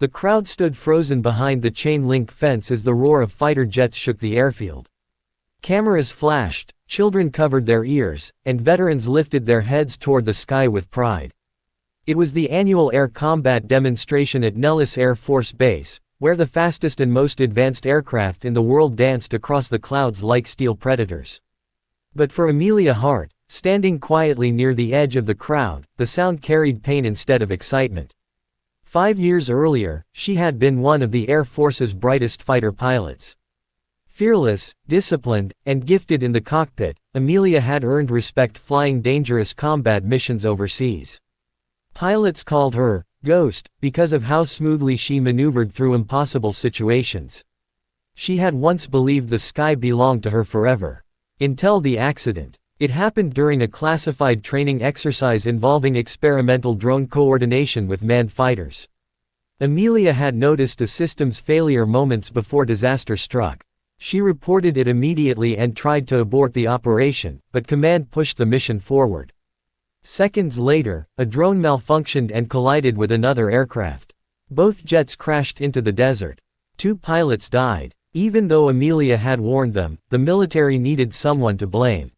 The crowd stood frozen behind the chain-link fence as the roar of fighter jets shook the airfield. Cameras flashed, children covered their ears, and veterans lifted their heads toward the sky with pride. It was the annual air combat demonstration at Nellis Air Force Base, where the fastest and most advanced aircraft in the world danced across the clouds like steel predators. But for Amelia Hart, standing quietly near the edge of the crowd, the sound carried pain instead of excitement. 5 years earlier, she had been one of the Air Force's brightest fighter pilots. Fearless, disciplined, and gifted in the cockpit, Amelia had earned respect flying dangerous combat missions overseas. Pilots called her Ghost because of how smoothly she maneuvered through impossible situations. She had once believed the sky belonged to her forever. Until the accident. It happened during a classified training exercise involving experimental drone coordination with manned fighters. Amelia had noticed a system's failure moments before disaster struck. She reported it immediately and tried to abort the operation, but command pushed the mission forward. Seconds later, a drone malfunctioned and collided with another aircraft. Both jets crashed into the desert. 2 pilots died. Even though Amelia had warned them, the military needed someone to blame.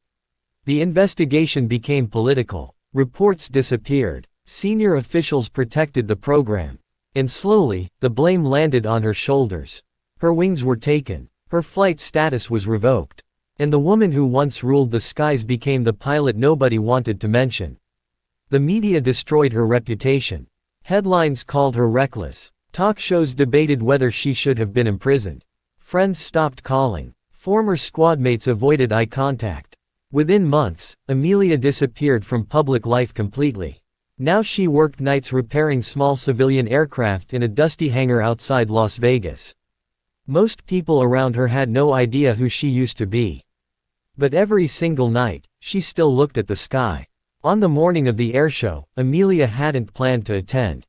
The investigation became political. Reports disappeared. Senior officials protected the program. And slowly, the blame landed on her shoulders. Her wings were taken. Her flight status was revoked. And the woman who once ruled the skies became the pilot nobody wanted to mention. The media destroyed her reputation. Headlines called her reckless. Talk shows debated whether she should have been imprisoned. Friends stopped calling. Former squadmates avoided eye contact. Within months, Amelia disappeared from public life completely. Now she worked nights repairing small civilian aircraft in a dusty hangar outside Las Vegas. Most people around her had no idea who she used to be. But every single night, she still looked at the sky. On the morning of the airshow, Amelia hadn't planned to attend.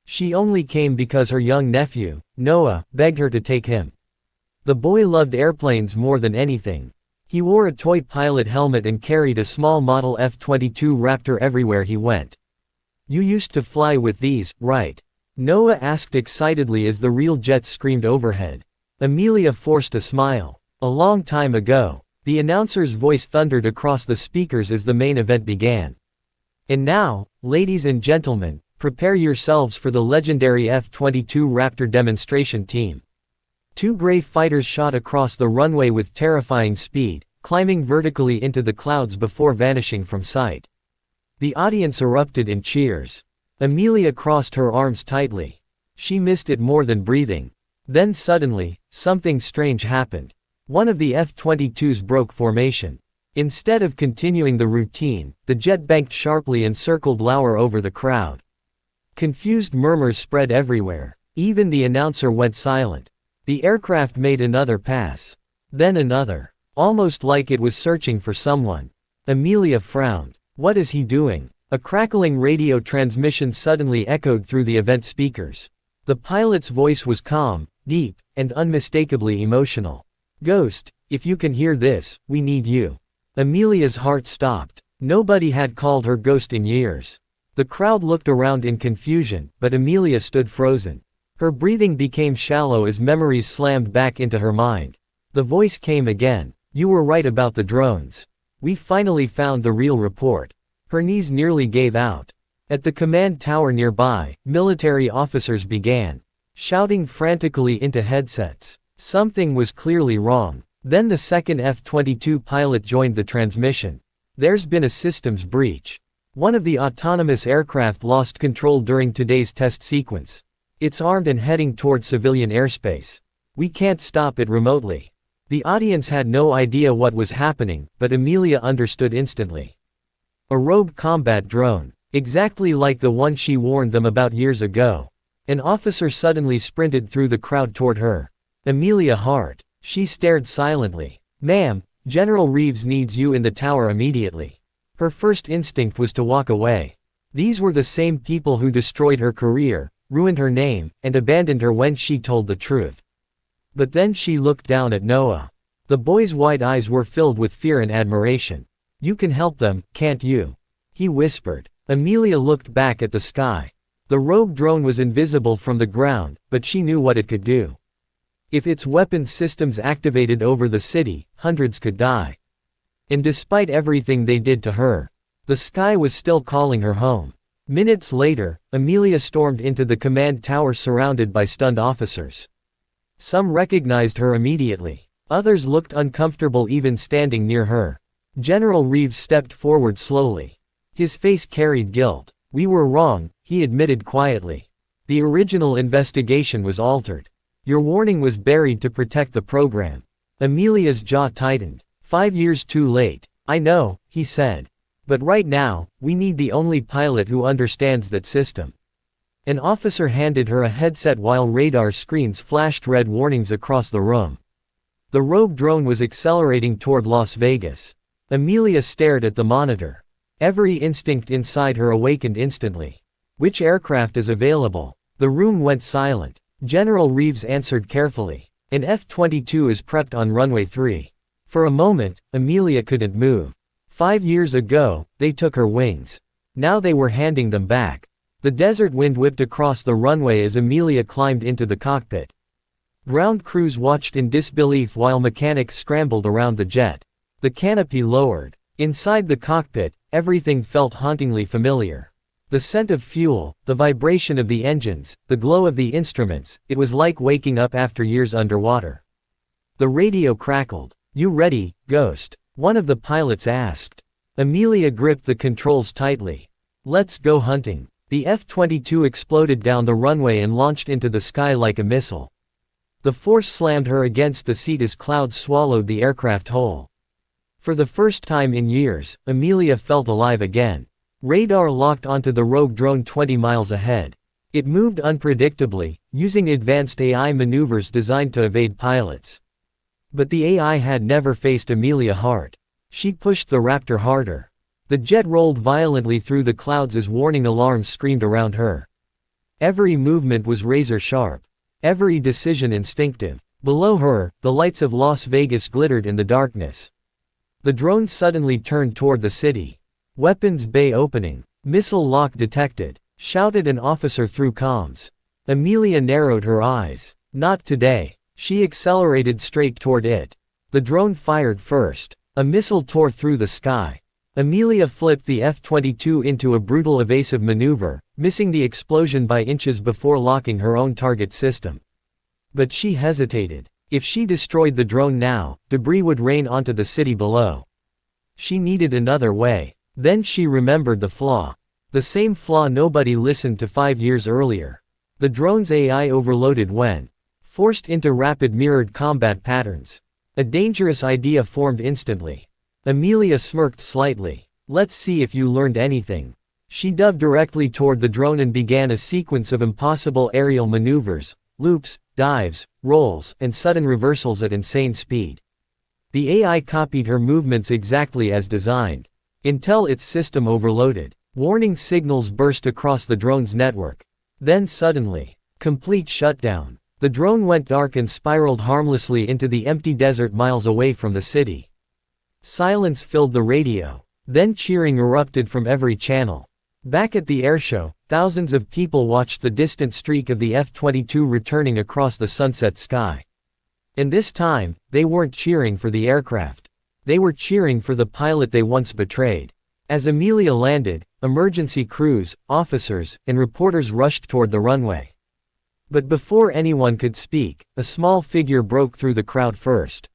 She only came because her young nephew, Noah, begged her to take him. The boy loved airplanes more than anything. He wore a toy pilot helmet and carried a small model F-22 Raptor everywhere he went. "You used to fly with these, right?" Noah asked excitedly as the real jets screamed overhead. Amelia forced a smile. "A long time ago." The announcer's voice thundered across the speakers as the main event began. "And now, ladies and gentlemen, prepare yourselves for the legendary F-22 Raptor demonstration team." 2 gray fighters shot across the runway with terrifying speed, climbing vertically into the clouds before vanishing from sight. The audience erupted in cheers. Amelia crossed her arms tightly. She missed it more than breathing. Then suddenly, something strange happened. One of the F-22s broke formation. Instead of continuing the routine, the jet banked sharply and circled lower over the crowd. Confused murmurs spread everywhere. Even the announcer went silent. The aircraft made another pass. Then another. Almost like it was searching for someone. Amelia frowned. "What is he doing?" A crackling radio transmission suddenly echoed through the event speakers. The pilot's voice was calm, deep, and unmistakably emotional. "Ghost, if you can hear this, we need you." Amelia's heart stopped. Nobody had called her Ghost in years. The crowd looked around in confusion, but Amelia stood frozen. Her breathing became shallow as memories slammed back into her mind. The voice came again. "You were right about the drones. We finally found the real report." Her knees nearly gave out. At the command tower nearby, military officers began shouting frantically into headsets. Something was clearly wrong. Then the second F-22 pilot joined the transmission. "There's been a systems breach. One of the autonomous aircraft lost control during today's test sequence. It's armed and heading toward civilian airspace. We can't stop it remotely." The audience had no idea what was happening, but Amelia understood instantly. A rogue combat drone. Exactly like the one she warned them about years ago. An officer suddenly sprinted through the crowd toward her. Amelia Hart. She stared silently. "Ma'am, General Reeves needs you in the tower immediately." Her first instinct was to walk away. These were the same people who destroyed her career, ruined her name, and abandoned her when she told the truth. But then she looked down at Noah. The boy's wide eyes were filled with fear and admiration. "You can help them, can't you?" he whispered. Amelia looked back at the sky. The rogue drone was invisible from the ground, but she knew what it could do. If its weapons systems activated over the city, hundreds could die. And despite everything they did to her, the sky was still calling her home. Minutes later, Amelia stormed into the command tower surrounded by stunned officers. Some recognized her immediately. Others looked uncomfortable even standing near her. General Reeves stepped forward slowly. His face carried guilt. "We were wrong," he admitted quietly. "The original investigation was altered. Your warning was buried to protect the program." Amelia's jaw tightened. 5 years too late. "I know," he said. "But right now, we need the only pilot who understands that system." An officer handed her a headset while radar screens flashed red warnings across the room. The rogue drone was accelerating toward Las Vegas. Amelia stared at the monitor. Every instinct inside her awakened instantly. "Which aircraft is available?" The room went silent. General Reeves answered carefully. "An F-22 is prepped on runway 3. For a moment, Amelia couldn't move. 5 years ago, they took her wings. Now they were handing them back. The desert wind whipped across the runway as Amelia climbed into the cockpit. Ground crews watched in disbelief while mechanics scrambled around the jet. The canopy lowered. Inside the cockpit, everything felt hauntingly familiar. The scent of fuel, the vibration of the engines, the glow of the instruments, it was like waking up after years underwater. The radio crackled. "You ready, Ghost?" one of the pilots asked. Amelia gripped the controls tightly. "Let's go hunting." The F-22 exploded down the runway and launched into the sky like a missile. The force slammed her against the seat as clouds swallowed the aircraft whole. For the first time in years, Amelia felt alive again. Radar locked onto the rogue drone 20 miles ahead. It moved unpredictably, using advanced AI maneuvers designed to evade pilots. But the AI had never faced Amelia Hart. She pushed the Raptor harder. The jet rolled violently through the clouds as warning alarms screamed around her. Every movement was razor sharp. Every decision instinctive. Below her, the lights of Las Vegas glittered in the darkness. The drone suddenly turned toward the city. "Weapons bay opening. Missile lock detected," shouted an officer through comms. Amelia narrowed her eyes. "Not today." She accelerated straight toward it. The drone fired first. A missile tore through the sky. Amelia flipped the F-22 into a brutal evasive maneuver, missing the explosion by inches before locking her own target system. But she hesitated. If she destroyed the drone now, debris would rain onto the city below. She needed another way. Then she remembered the flaw. The same flaw nobody listened to 5 years earlier. The drone's AI overloaded when forced into rapid mirrored combat patterns. A dangerous idea formed instantly. Amelia smirked slightly. "Let's see if you learned anything." She dove directly toward the drone and began a sequence of impossible aerial maneuvers, loops, dives, rolls, and sudden reversals at insane speed. The AI copied her movements exactly as designed. Until its system overloaded. Warning signals burst across the drone's network. Then suddenly, complete shutdown. The drone went dark and spiraled harmlessly into the empty desert miles away from the city. Silence filled the radio. Then cheering erupted from every channel. Back at the airshow, thousands of people watched the distant streak of the F-22 returning across the sunset sky. And this time, they weren't cheering for the aircraft. They were cheering for the pilot they once betrayed. As Amelia landed, emergency crews, officers, and reporters rushed toward the runway. But before anyone could speak, a small figure broke through the crowd first.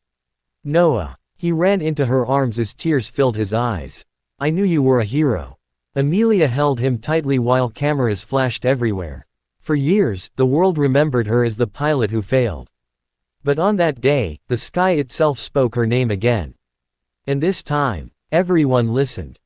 "Noah." He ran into her arms as tears filled his eyes. "I knew you were a hero." Amelia held him tightly while cameras flashed everywhere. For years, the world remembered her as the pilot who failed. But on that day, the sky itself spoke her name again. And this time, everyone listened.